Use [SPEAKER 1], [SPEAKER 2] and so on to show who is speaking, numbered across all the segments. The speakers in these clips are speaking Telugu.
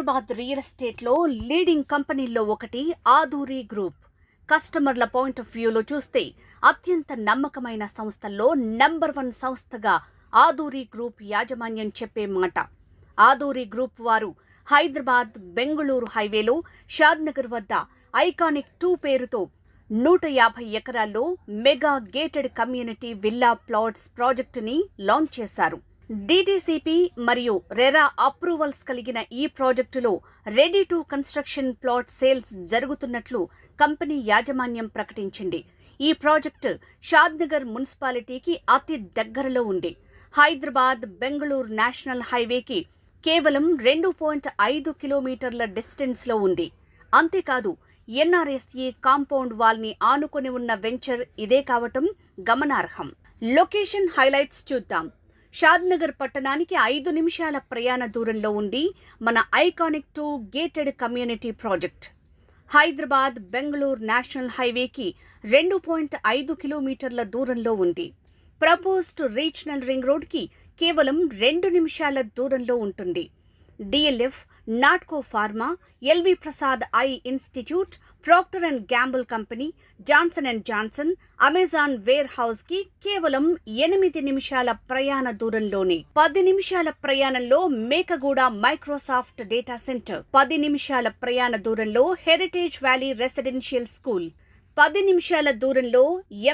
[SPEAKER 1] హైదరాబాద్ రియల్ ఎస్టేట్లో లీడింగ్ కంపెనీల్లో ఒకటి ఆదూరి గ్రూప్. కస్టమర్ల పాయింట్ ఆఫ్ వ్యూలో చూస్తే అత్యంత నమ్మకమైన సంస్థల్లో నంబర్ 1 సంస్థగా ఆదూరి గ్రూప్ యాజమాన్యం చెప్పే మాట. ఆదూరి గ్రూప్ వారు హైదరాబాద్ బెంగళూరు హైవేలో షాద్నగర్ వద్ద ఐకానిక్ 2 పేరుతో 150 ఎకరాల్లో mega gated community villa plots ప్రాజెక్టుని లాంచ్ చేశారు. DTCP మరియు రెరా అప్రూవల్స్ కలిగిన ఈ ప్రాజెక్టులో ready to construction plot sales జరుగుతున్నట్లు కంపెనీ యాజమాన్యం ప్రకటించింది. ఈ ప్రాజెక్టు షాద్నగర్ మున్సిపాలిటీకి అతి దగ్గరలో ఉంది. హైదరాబాద్ బెంగళూరు నేషనల్ హైవేకి కేవలం 2.5 కిలోమీటర్ల డిస్టెన్స్లో ఉంది. అంతేకాదు NRSE కాంపౌండ్ వాల్ని ఆనుకొని ఉన్న వెంచర్ ఇదే కావటం గమనార్హం. లొకేషన్ హైలైట్స్ చూద్దాం. షాద్నగర్ పట్టణానికి 5 నిమిషాల ప్రయాణ దూరంలో ఉంది మన iconic 2 gated community project. Hyderabad Bengaluru national హైవేకి 2.5 కిలోమీటర్ల దూరంలో ఉంది. ప్రపోజ్డ్ రీజనల్ రింగ్ రోడ్కి కేవలం 2 నిమిషాల దూరంలో ఉంటుంది. DLF, Natco pharma, LV Prasad eye institute, Procter and Gamble company, Johnson and Johnson, Amazon warehouse కి కేవలం 8 నిమిషాల ప్రయాణ దూరంలోనే. 10 నిమిషాల ప్రయాణంలో మేకగూడ మైక్రోసాఫ్ట్ డేటా సెంటర్, 10 నిమిషాల ప్రయాణ దూరంలో హెరిటేజ్ వ్యాలీ రెసిడెన్షియల్ స్కూల్, 10 నిమిషాల దూరంలో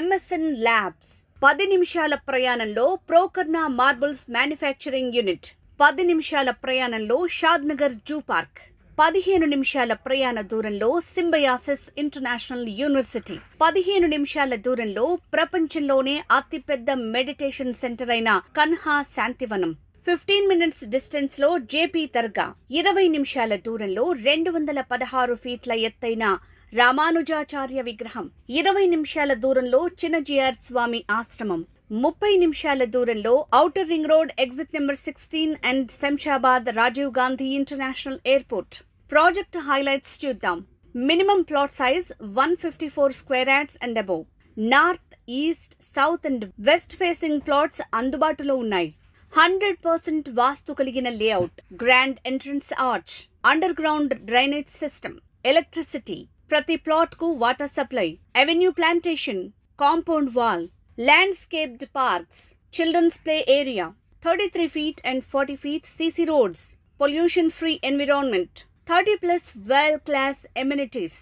[SPEAKER 1] MSN ల్యాబ్స్, 10 నిమిషాల ప్రయాణంలో ప్రోకర్నా మార్బుల్స్ మ్యానుఫ్యాక్చరింగ్ యూనిట్, 10 నిమిషాల ప్రయాణంలో షాద్నగర్ జూ పార్క్, 15 నిమిషాల ప్రయాణ దూరంలో సింబయాసిస్ ఇంటర్నేషనల్ యూనివర్సిటీ, 15 నిమిషాల దూరంలో ప్రపంచంలోనే అతిపెద్ద మెడిటేషన్ సెంటర్ అయిన కన్హా శాంతివనం, 15 మినిట్స్ డిస్టెన్స్ లో JP దర్గా, 20 నిమిషాల దూరంలో 216 ఫీట్ల ఎత్తైన రామానుజాచార్య విగ్రహం, 20 నిమిషాల దూరంలో చిన్నజీఆర్ స్వామి ఆశ్రమం, 30 నిమిషాల దూరంలో outer ring road exit number 16 and Shamshabad Rajiv Gandhi international airport. Project highlights చూద్దాం. Minimum plot size 154 square yards and above. North, east, south and west facing plots అందుబాటులో ఉన్నాయి. 100% వాస్తు కలిగిన layout, grand entrance arch, underground drainage system, electricity, ప్రతి ప్లాట్ కు water supply, avenue plantation, compound wall, landscaped parks, children's play area, 33 feet and 40 feet CC roads, pollution-free environment, 30+ world-class amenities,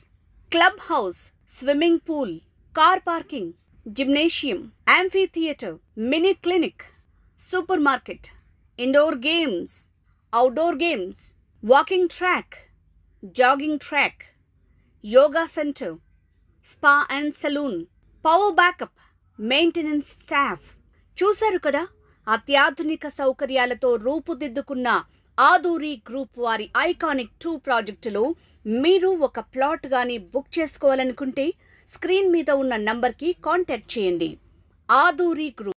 [SPEAKER 1] clubhouse, swimming pool, car parking, gymnasium, amphitheater, mini clinic, supermarket, indoor games, outdoor games, walking track, jogging track, yoga center, spa and saloon, power backup, maintenance staff. చూశారు కదా, అత్యాధునిక సౌకర్యాలతో రూపుదిద్దుకున్న ఆదూరి గ్రూప్ వారి ఐకానిక్ 2 ప్రాజెక్టులో మీరు ఒక ప్లాట్ గాని బుక్ చేసుకోవాలనుకుంటే స్క్రీన్ మీద ఉన్న నంబర్కి కాంటాక్ట్ చేయండి. ఆదూరి గ్రూప్.